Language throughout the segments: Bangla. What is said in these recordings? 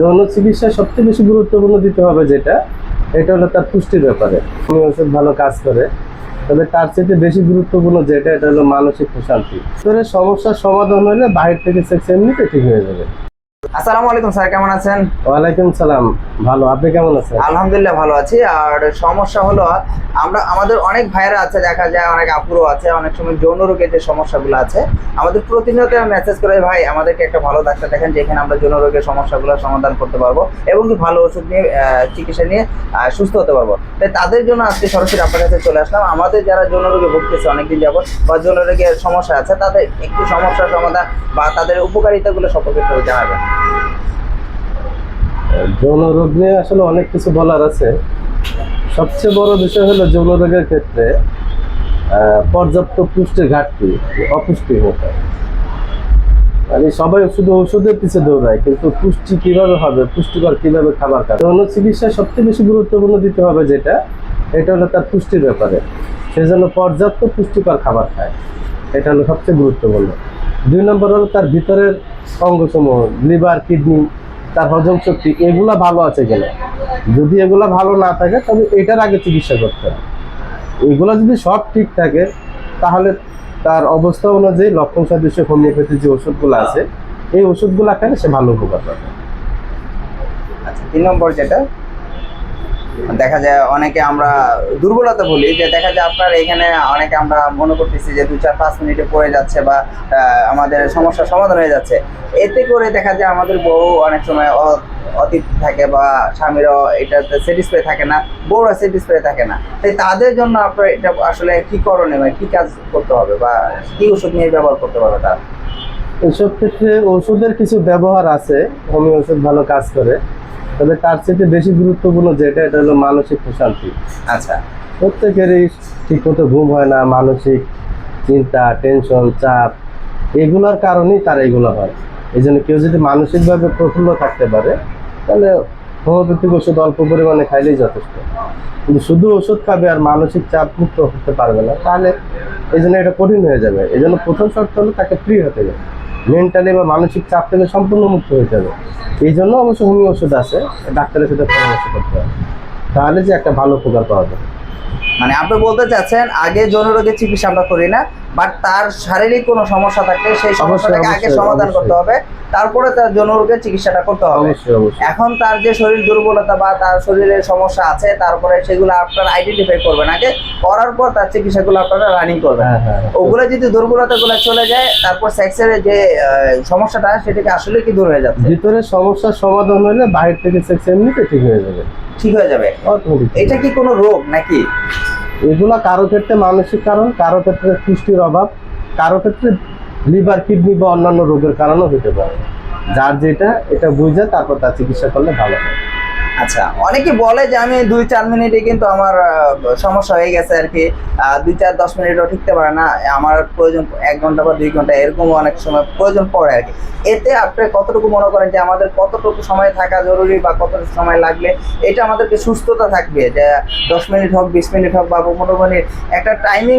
যৌন চিকিৎসায় সবচেয়ে বেশি গুরুত্বপূর্ণ দিতে হবে যেটা, এটা হলো তার পুষ্টির ব্যাপারে। ওষুধ ভালো কাজ করে, তবে তার চেয়ে বেশি গুরুত্বপূর্ণ যেটা, এটা হলো মানসিক প্রশান্তি। ভিতরে সমস্যার সমাধান হলে বাহির থেকে সেক্স এমনিতে ঠিক হয়ে যাবে। আসসালামু আলাইকুম স্যার, কেমন আছেন? ওয়ালাইকুম সালাম, ভালো। আপনি কেমন আছেন? আলহামদুলিল্লাহ ভালো আছি। আর সমস্যা হলো আমাদের অনেক ভাইরা আছে, দেখা যায় অনেক আপুরও আছে, অনেক সময় যৌন রোগের যে সমস্যাগুলো আছে আমাদের প্রতিনিয়ত মেসেজ করে, ভাই আমাদেরকে একটা ভালো ডাক্তার দেখেন যেখানে আমরা যৌন রোগের সমস্যাগুলো সমাধান করতে পারবো এবং কি ভালো ওষুধ নিয়ে চিকিৎসা নিয়ে সুস্থ হতে পারবো। তাই তাদের জন্য আজকে সরাসরি আপনার কাছে চলে আসলাম। আমাদের যারা যৌন রোগে ভুগতেছে অনেকদিন যাবত বা যৌন রোগের সমস্যা আছে, তাদের একটু সমস্যার সমাধান বা তাদের উপকারিতাগুলো সম্পর্কে একটু জানাবেন। যৌন রোগ নিয়ে আসলে অনেক কিছু বলার আছে। সবচেয়ে বড় বিষয় হলো যৌন রোগের ক্ষেত্রে পর্যাপ্ত পুষ্টির ঘাটতি, অপুষ্টিহীনতা। মানে সবাই শুধু ওষুধের পিছিয়ে দৌড়ায়, কিন্তু পুষ্টি কিভাবে হবে, পুষ্টিকর কিভাবে খাবার খাবে। যৌন চিকিৎসায় সবচেয়ে বেশি গুরুত্বপূর্ণ দিতে হবে যেটা, এটা হলো তার পুষ্টির ব্যাপারে। সেজন্য পর্যাপ্ত পুষ্টিকর খাবার খায়, এটা হলো সবচেয়ে গুরুত্বপূর্ণ। 2 নম্বর হলো তার ভিতরের অঙ্গসমূহ, লিভার, কিডনি, তার হজম শক্তি, এগুলা ভালো আছে কিনা। যদি এগুলা ভালো না থাকে তবে এটার আগে চিকিৎসা করতে হবে। এগুলো যদি সব ঠিক থাকে তাহলে তার অবস্থা অনুযায়ী লক্ষণ সদৃশ্য হোমিওপ্যাথি যে ওষুধগুলো আছে, এই ওষুধগুলো খেলে সে ভালো উপকার পাবে। আচ্ছা, 3 নম্বর যেটা দেখা যায় অনেকে আমরা দুর্বলতা বলি, যে দেখা যায় আপনার এখানে অনেকে আমরা মনে করতেছি যে 2-4-5 মিনিটে পড়ে যাচ্ছে বা আমাদের সমস্যার সমাধান হয়ে যাচ্ছে। এতে করে দেখা যায় আমাদের বউ অনেক সময় অতৃপ্তি থাকে বা স্বামীরও এটাতে স্যাটিসফাই থাকে না, বউরা স্যাটিসফাই থাকে না। তাই তাদের জন্য আপনার এটা আসলে কি করণীয়, মানে কি কাজ করতে হবে বা কি ওষুধ নিয়ে ব্যবহার করতে পারবে তার? এইসব ক্ষেত্রে ওষুধের কিছু ব্যবহার আছে, হোমিও ওষুধ ভালো কাজ করে, তবে তার চেয়ে বেশি গুরুত্বপূর্ণ যেটা, এটা হলো মানসিক প্রশান্তি। আচ্ছা, প্রত্যেকেরই ঠিক মতো ঘুম হয় না, মানসিক চিন্তা, টেনশন, চাপ, এগুলোর কারণেই তার এগুলো হয়। এই জন্য কেউ যদি মানসিকভাবে প্রফুল্ল থাকতে পারে তাহলে হোমিওপ্যাথিক ওষুধ অল্প পরিমাণে খাইলেই যথেষ্ট। কিন্তু শুধু ওষুধ খাবে আর মানসিক চাপ মুক্ত হতে পারবে না, তাহলে এই জন্য এটা কঠিন হয়ে যাবে। এই জন্য প্রথম শর্ত হলো তাকে ফ্রি হতে হবে, মেন্টালি বা মানসিক চাপ থেকে সম্পূর্ণ মুক্ত হতে হবে। এই জন্য অবশ্য হোমিও ওষুধ আছে, ডাক্তারের সাথে পরামর্শ করতে হবে, তাহলে যে একটা ভালো উপকার পাওয়া যাবে। মানে আপনি বলতে চাচ্ছেন আগে যৌন রোগের চিকিৎসা আমরা করি না, বাট তার শারীরিক কোনো সমস্যা থাকলে সেই সমস্যাটাকে আগে সমাধান করতে হবে, তারপরে তার যৌন রোগের চিকিৎসাটা করতে হবে। এখন তার যে শরীর দুর্বলতা বা তার শরীরের সমস্যা আছে, তারপরে সেগুলো আপনারা আইডেন্টিফাই করবেন আগে, করার পর তার চিকিৎসাগুলো আপনারা রানিং করবেন। ওগুলো যদি দুর্বলতাগুলো চলে যায়, তারপর সেক্সের যে সমস্যাটা সেটাকে আসলে কি দূর হয়ে যাচ্ছে। ভিতরে সমস্যার সমাধান হলে বাহির থেকে সেক্স এমনিতে ঠিক হয়ে যাবে। ঠিক হয়ে যাবে। এটা কি কোনো রোগ নাকি? এগুলা কারো ক্ষেত্রে মানসিক কারণ, কারো ক্ষেত্রে পুষ্টির অভাব, কারো ক্ষেত্রে লিভার, কিডনি বা অন্যান্য রোগের কারণও হতে পারে। যার যেটা, এটা বুঝে তারপর তার চিকিৎসা করলে ভালো হয়। আচ্ছা, অনেকে বলে যে আমি 2-4 মিনিটে কিন্তু আমার সমস্যা হয়ে গেছে আর কি, 2-4-10 মিনিটও ঠিকতে পারে না, আমার প্রয়োজন 1 ঘন্টা বা 2 ঘন্টা, এরকম অনেক সময় প্রয়োজন পড়ে আর কি। এতে আপনি কতটুকু মনে করেন যে আমাদের কতটুকু সময় থাকা জরুরি বা কতটুকু সময় লাগলে এটা আমাদেরকে সুস্থতা থাকবে, যে 10 মিনিট হোক, 20 মিনিট হোক বা 15 মিনিট, একটা টাইমিং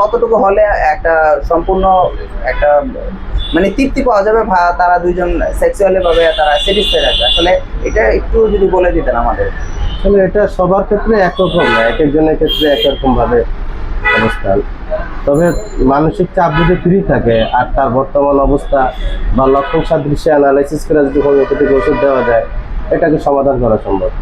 কতটুকু হলে একটা সম্পূর্ণ একটা মানে তৃপ্তি পাওয়া যাবে, তারা দুইজন সেক্সুয়ালি ভাবে তারা স্যাটিসফাই থাকবে? আসলে এটা একটু যদি বলে দিতেন আমাদের। আসলে এটা সবার ক্ষেত্রে একরকম না, এক একজনের ক্ষেত্রে একরকম ভাবে অবস্থান। তবে মানসিক চাপ যদি ফ্রি থাকে আর তার বর্তমান অবস্থা বা লক্ষণ সাদৃশ্যে অ্যানালাইসিস করে যদি হোমিওপ্যাথিক ওষুধ দেওয়া যায়, এটাকে সমাধান করা সম্ভব।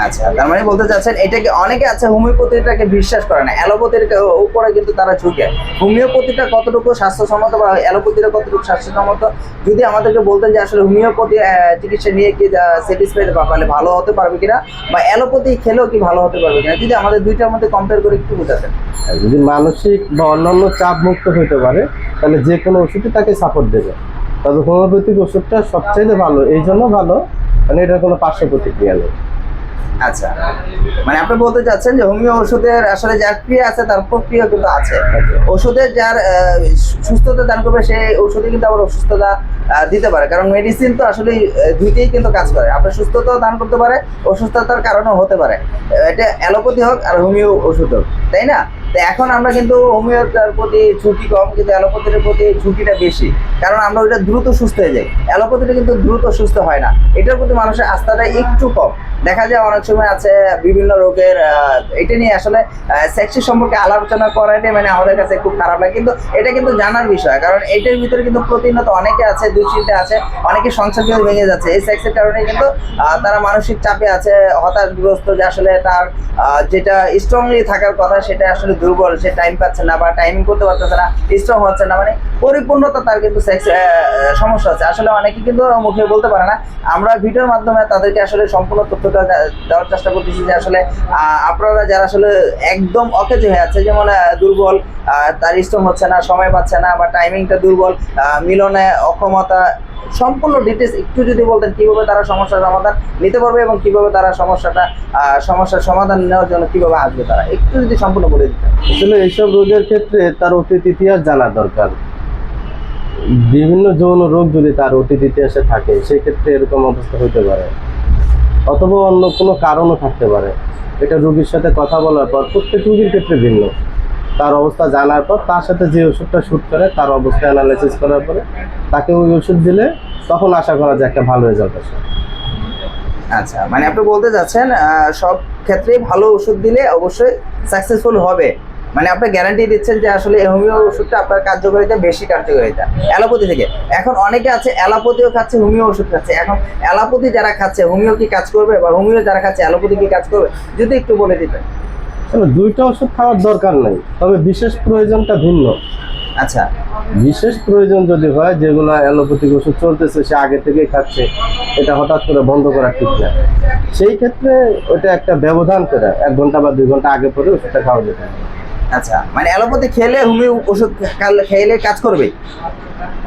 আচ্ছা, তার মানে বলতে চাচ্ছেন এটাকে অনেকে আছে হোমিওপ্যাথিটাকে বিশ্বাস করে না, অ্যালোপ্যাথির উপরে কিন্তু তারা ঝুঁকে। হোমিওপ্যাথিটা কতটুকু স্বাস্থ্যসম্মত বা অ্যালোপ্যাথিটা কতটুকু স্বাস্থ্যসম্মত, যদি আমাদেরকে বলতেন যে আসলে হোমিওপ্যাথি চিকিৎসা নিয়ে কি স্যাটিসফাইড বা ভালো হতে পারবে কিনা, বা অ্যালোপ্যাথি খেলেও কি ভালো হতে পারবে কিনা, যদি আমাদের দুইটার মধ্যে কম্পেয়ার করে একটু বোঝাতেন। যদি মানসিক বা অন্যান্য চাপ মুক্ত হতে পারে তাহলে যে কোনো ওষুধই তাকে সাপোর্ট দেবে। তবে হোমিওপ্যাথিক ওষুধটা সবচেয়ে ভালো, এই জন্য ভালো মানে এটার কোনো পার্শ্ব প্রতিক্রিয়া নেই। আচ্ছা, মানে আপনি বলতে চাচ্ছেন যে হোমিও ওষুধের আসলে যার ক্রিয়া আছে তার প্রক্রিয়া কিন্তু আছে। ওষুধের যার সুস্থতা দান করবে সেই ওষুধে কিন্তু আবার অসুস্থতা দিতে পারে, কারণ মেডিসিন তো আসলে দুইটাই কিন্তু কাজ করে, আপনার সুস্থতাও দান করতে পারে, অসুস্থতার কারণেও হতে পারে। এটা অ্যালোপ্যাথি হোক আর হোমিও ওষুধ হোক, তাই না? তো এখন আমরা কিন্তু হোমিওটার প্রতি ঝুঁকি কম, কিন্তু অ্যালোপ্যাথির প্রতি ঝুঁকিটা বেশি, কারণ আমরা ওইটা দ্রুত সুস্থ হয়ে যাই। অ্যালোপ্যাথিটা কিন্তু দ্রুত সুস্থ হয় না, এটার প্রতি মানুষের আস্থাটা একটু কম। দেখা যায় অনেক সময় আছে বিভিন্ন রোগের এটা নিয়ে আসলে সেক্সি সম্পর্কে আলোচনা করাটাই মানে আমাদের কাছে খুব খারাপ লাগে, কিন্তু এটা কিন্তু জানার বিষয়, কারণ এটার ভিতরে কিন্তু প্রতিনিয়ত অনেকে আছে, দুশ্চিন্তা আছে, অনেকে সংসার কিন্তু ভেঙে যাচ্ছে এই সেক্সের কারণে, কিন্তু তারা মানসিক চাপে আছে, হতাশগ্রস্ত, যে আসলে তার যেটা স্ট্রংলি থাকার কথা সেটা আসলে দুর্বল, সে টাইম পাচ্ছে না বা টাইমিং করতে পারতেছে না, স্ট্রং হচ্ছে না, মানে পরিপূর্ণতা তার কিন্তু সেক্স সমস্যা আছে। আসলে অনেকে কিন্তু মুখে বলতে পারে না, আমরা ভিডিওর মাধ্যমে তাদেরকে আসলে সম্পূর্ণ তথ্যটা দেওয়ার চেষ্টা করতেছি যে আসলে আপনারা যারা আসলে একদম অকেজ হয়ে আছে, যেমন দুর্বল, তার স্ট্রং হচ্ছে না, সময় পাচ্ছে না, বা টাইমিংটা দুর্বল, মিলনে অক্ষমতা, সম্পূর্ণ ডিটেলস একটু যদি বলতেন কিভাবে তারা সমস্যার সমাধান নিতে পারবে এবং কিভাবে তারা সমস্যার সমাধান নেওয়ার জন্য কিভাবে আসবে, তারা একটু যদি সম্পূর্ণ বলে দিতেন। আসলে এইসব রোগের ক্ষেত্রে তার অতীত ইতিহাস জানা দরকার। বিভিন্ন যৌন রোগ যদি তার অতীত ইতিহাসে থাকে সেই ক্ষেত্রে এরকম অবস্থা হতে পারে, অথবা অন্য কোনো কারণও থাকতে পারে। এটা রোগীর সাথে কথা বলার পর, প্রত্যেক রোগীর ক্ষেত্রে ভিন্ন, তার অবস্থা জানার পর তার সাথে যে ওষুধটা শ্যুট করে তার অবস্থা অ্যানালাইসিস করার পরে তাকে ওই ওষুধ দিলে তখন আশা করা যায় একটা ভালো রেজাল্ট আসে। আচ্ছা, মানে আপনি বলতে যাচ্ছেন সব ক্ষেত্রেই ভালো ওষুধ দিলে অবশ্যই সাকসেসফুল হবে, মানে আপনি গ্যারান্টি দিচ্ছেন যে আসলে হোমিও ওষুধটা আপনার কার্যকারিতা বেশি কার্যকারিতা অ্যালোপ্যাথি থেকে। এখন অনেকে আছে অ্যালোপ্যাথিও খাচ্ছে, হোমিও ওষুধ খাচ্ছে, এখন অ্যালোপ্যাথি যারা খাচ্ছে হোমিও কি কাজ করবে, বা হোমিও যারা খাচ্ছে অ্যালোপ্যাথি কি কাজ করবে, যদি একটু বলে দিতেন। দুইটা ওষুধ খাওয়ার দরকার নেই, তবে বিশেষ প্রয়োজনটা ভিন্ন। আচ্ছা, বিশেষ প্রয়োজন যদি হয়, যেগুলো অ্যালোপ্যাথিক ওষুধ চলতেছে সে আগে থেকেই খাচ্ছে, এটা হঠাৎ করে বন্ধ করা ঠিক না, সেই ক্ষেত্রে ওটা একটা ব্যবধান করে 1 ঘন্টা বা 2 ঘন্টা আগে পরে ওষুধটা খাওয়া যেতে পারে। আচ্ছা, মানে অ্যালোপ্যাথি খেলে হোমিও ওষুধ খেলে কাজ করবে।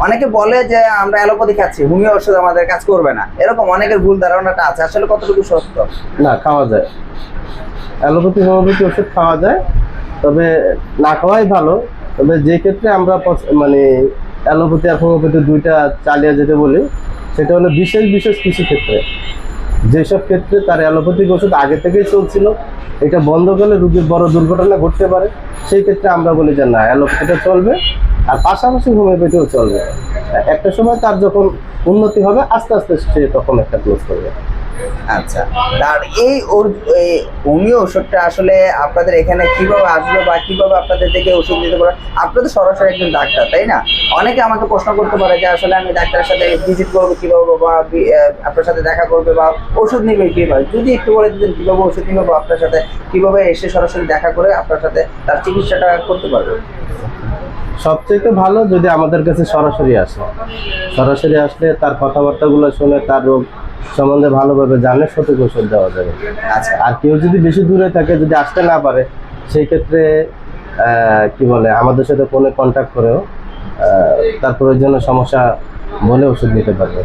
অনেকে বলে যে আমরা অ্যালোপ্যাথি খাচ্ছি, হোমিও ওষুধ আমাদের কাজ করবে না, এরকম অনেকের ভুল ধারণাটা আছে, আসলে কতটুকু সত্য? না, খাওয়া যায়, অ্যালোপ্যাথি হোমিওপ্যাথি ওষুধ খাওয়া যায়, তবে না খাওয়াই ভালো। তবে যে ক্ষেত্রে আমরা মানে অ্যালোপ্যাথি আর হোমিওপ্যাথি দুইটা চালিয়ে যেতে বলি, সেটা হলো বিশেষ বিশেষ কিছু ক্ষেত্রে, যেসব ক্ষেত্রে তার অ্যালোপ্যাথিক ওষুধ আগে থেকেই চলছিল, এটা বন্ধ করলে রোগীর বড় দুর্ঘটনা ঘটতে পারে, সেই ক্ষেত্রে আমরা বলি যে না, অ্যালোপ্যাথিটা চলবে আর পাশাপাশি হোমিওপ্যাথিও চলবে। একটা সময় তার যখন উন্নতি হবে আস্তে আস্তে সে তখন একটা ক্লোজ করবে। আচ্ছা, তার এই হোমিও ওষুধটা আসলে আপনাদের এখানে কিভাবে আসবে বা কিভাবে আপনাদের থেকে ওষুধ দিতে পারে? আপনাদের সরাসরি একজন ডাক্তার, তাই না? অনেকে আমাকে প্রশ্ন করতে পারে যে আসলে আমি ডাক্তারের সাথে ভিজিট করবো কিভাবে, বা আপনার সাথে দেখা করবে বা ওষুধ নিবে কিভাবে, যদি একটু বলে দিতেন কিভাবে ওষুধ নিবে বা আপনার সাথে কিভাবে এসে সরাসরি দেখা করে আপনার সাথে তার চিকিৎসাটা করতে পারবে। সবচেয়ে ভালো যদি আমাদের কাছে সরাসরি আসে, সরাসরি আসলে তার কথাবার্তাগুলো শুনে তার রোগ সম্বন্ধে ভালোভাবে জানলে সঠিক ওষুধ দেওয়া যাবে। আচ্ছা, আর কেউ যদি বেশি দূরে থাকে, যদি আসতে না পারে, সেই ক্ষেত্রে কি বলে আমাদের সাথে ফোনে কন্ট্যাক্ট করেও তার প্রয়োজনীয় সমস্যা বলে ওষুধ নিতে পারবে।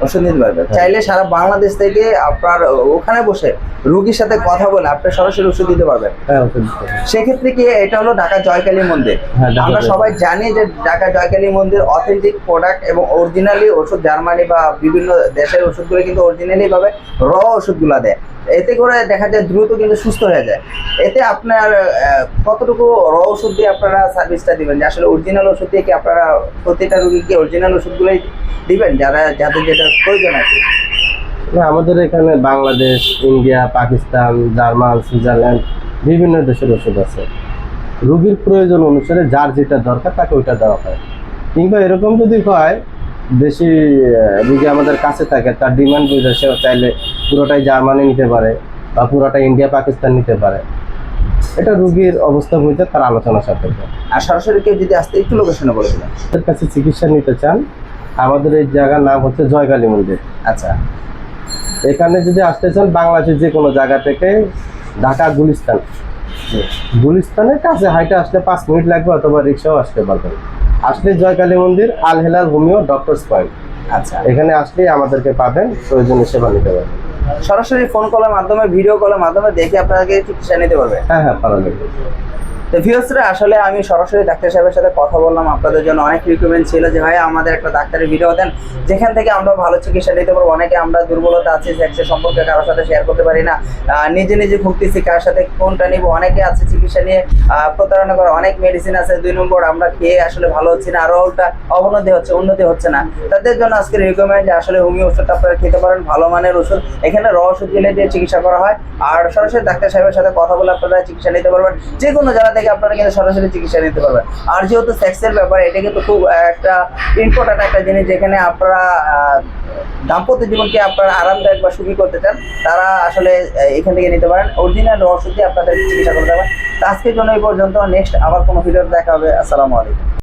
ওষুধ নিতে পারবে চাইলে সারা বাংলাদেশ থেকে আপনার ওখানে বসে রোগীর সাথে কথা বলে আপনি সরাসরি ওষুধ দিতে পারবেন। হ্যাঁ, ওষুধ দিতে পারবে। সেক্ষেত্রে কি এটা হলো ঢাকা জয়কালী মন্দির। হ্যাঁ, আমরা সবাই জানি যে ঢাকা জয়কালী মন্দির অথেন্টিক প্রোডাক্ট এবং অরিজিনালি ওষুধ, জার্মানি বা বিভিন্ন দেশের ওষুধগুলো কিন্তু অরিজিনালি ভাবে র ওষুধগুলো দেয়, এতে করে দেখা যায় দ্রুত কিন্তু সুস্থ হয়ে যায়। এতে আপনার কতটুকু র ওষুধ দিয়ে আপনারা সার্ভিসটা দিবেন, যে আসলে অরিজিনাল ওষুধ দিয়ে কি আপনারা প্রতিটা রোগীকে অরিজিনাল ওষুধগুলোই দিবেন যাদের যেটা প্রয়োজন আছে? না, আমাদের এখানে Bangladesh, India, Pakistan, German, Switzerland বিভিন্ন দেশের ওষুধ আছে। রোগীর প্রয়োজন অনুসারে যার যেটা দরকার তাকে ওইটা দেওয়া হয়। কিংবা এরকম যদি হয় বেশি রোগী আমাদের কাছে থাকে, তার ডিমান্ড বুঝে সেও চাইলে পুরোটাই জার্মানি নিতে পারে বা পুরোটাই ইন্ডিয়া পাকিস্তান নিতে পারে, এটা রোগীর অবস্থা বুঝে তার আলোচনা সাপেক্ষে। আর সরাসরি কেউ যদি আসতে একটু লোকেশনে বলে দিলাম, তাদের কাছে চিকিৎসা নিতে চান, আমাদের এই জায়গার নাম হচ্ছে জয়কালী মন্দির। আচ্ছা, এখানে যদি আসতে চান বাংলাদেশের যে কোনো জায়গা থেকে, ঢাকা গুলিস্তানের কাছে হাইটে আসলে 5 মিনিট লাগবে, অথবা রিক্সাও আসতে পারবেন। আসলে জয়কালী মন্দির, আল হেলাল হোমিও ডক্টরস পয়েন্ট, আচ্ছা, এখানে আসলেই আমাদেরকে পাবেন, প্রয়োজনীয় সেবা নিতে পারবেন। সরাসরি ফোন কলের মাধ্যমে, ভিডিও কলের মাধ্যমে দেখে আপনাকে চিকিৎসা নিতে পারবে। হ্যাঁ, পারা যাবে। তো ভিউয়ার্সরা, আসলে আমি সরাসরি ডাক্তার সাহেবের সাথে কথা বললাম, আপনাদের জন্য অনেক রিকমেন্ড ছিল যে ভাই আমাদের একটা ডাক্তারের ভিডিও দেন যেখান থেকে আমরা ভালো চিকিৎসা নিতে পারবো। অনেকে আমরা দুর্বলতা আছে সেক্সের সম্পর্কে কারোর সাথে শেয়ার করতে পারি না, নিজে নিজে ভুগতেছি কার সাথে কোনটা নিব। অনেকে আছে চিকিৎসা নিয়ে প্রতারণা করে, অনেক মেডিসিন আছে 2 নম্বর আমরা খেয়ে আসলে ভালো হচ্ছে না, আরো উল্টা অবনতি হচ্ছে, উন্নতি হচ্ছে না। তাদের জন্য আজকে রিকমেন্ড যে আসলে হোমিও ওষুধটা আপনারা খেতে পারেন, ভালো মানের ওষুধ। এখানে র ওষুধ গেলে দিয়ে চিকিৎসা করা হয়, আর সরাসরি ডাক্তার সাহেবের সাথে কথা বলে আপনারা চিকিৎসা নিতে পারবেন। যে কোনো জায়গা থেকে আপনারা কিন্তু সরাসরি চিকিৎসা নিতে পারবেন। আর যেহেতু সেক্সের ব্যাপার, এটা কিন্তু খুব একটা ইম্পর্টেন্ট একটা জিনিস, যেখানে আপনারা দাম্পত্য জীবনকে আপনারা আরামদায়ক বা সুখী করতে চান, তারা আসলে এখান থেকে নিতে পারেন। অরিজিনাল র ওষুধ দিয়ে আপনাদের চিকিৎসা করতে পারবেন। তো আজকের জন্য এই পর্যন্ত, নেক্সট আবার কোনো ভিডিও দেখা হবে। আসসালামু আলাইকুম।